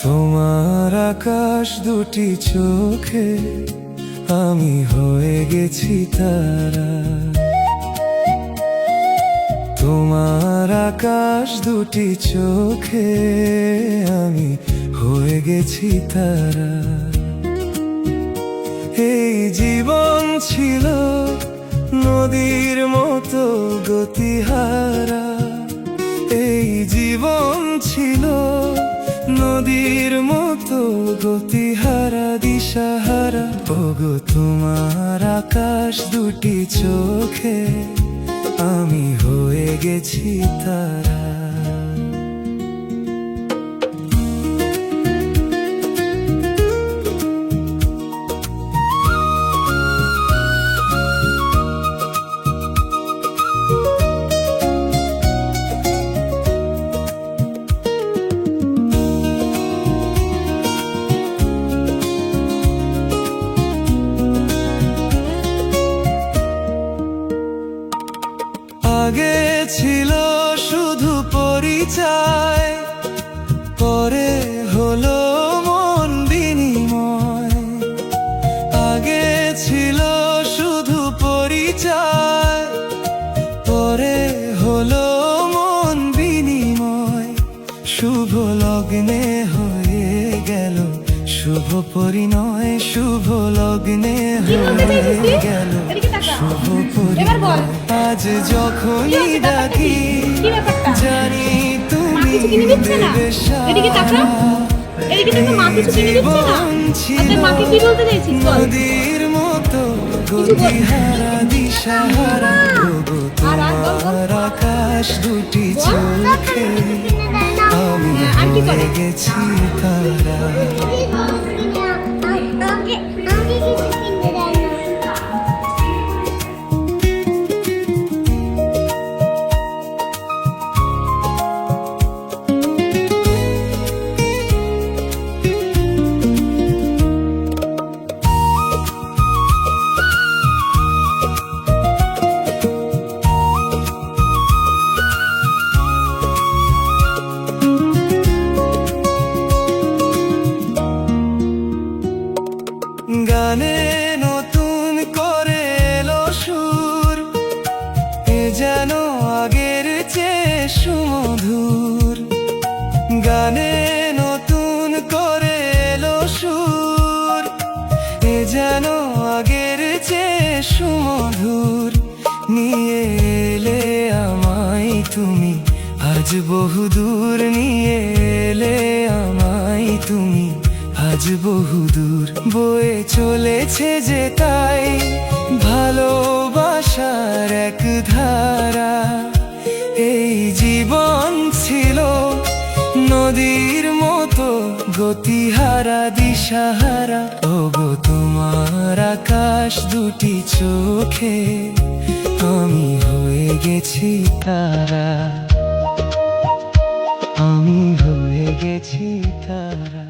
তোমার আকাশ দুটি চোখে আমি হয়ে গেছি তারা। তোমার আকাশ দুটি চোখে আমি হয়ে গেছি তারা। এই জীবন ছিল নদীর মতো গতিহারা। এই জীবন ছিল নদীর মতো গতিহারা, দিশাহারা। ওগো তোমার আকাশ দুটি চোখে আমি হয়ে গেছি তারা। আগে ছিল শুধু পরিচয়, পরে হলো মন বিনিময়। আগে ছিল শুধু পরিচয়, পরে হলো মন বিনিময়। শুভ লগ্নে হয়ে গেল শুভ পরিণয়। শুভ লগ্নে হয়ে গেল শুভ পরিণয়। আজ যখনই ডাকি জানি তুমি দেবে সাড়া। জীবন ছিল নদীর মতো গতিহারা, দিশাহারা। ওগো তোমার আকাশ দুটি চোখে আমি হয়ে গেছি তারা। গানে নতুন করে এলো সুর, এ যেন আগের চেয়ে সুমধুর। গানে নতুন করে এলো সুর, এ যেন আগের চেয়ে সুমধুর। নিয়ে এলে আমায় তুমি আজ বহুদূর। নিয়ে এলে আমায় তুমি আজ বহুদূর। বয়ে চলেছে যে তাই ভালোবাসার এক ধারা। এই জীবন ছিল নদীর মতো গতিহারা, দিশাহারা। ওগো তোমার আকাশ দুটি চোখে আমি হয়ে গেছি তারা। আমি হয়ে গেছি তারা।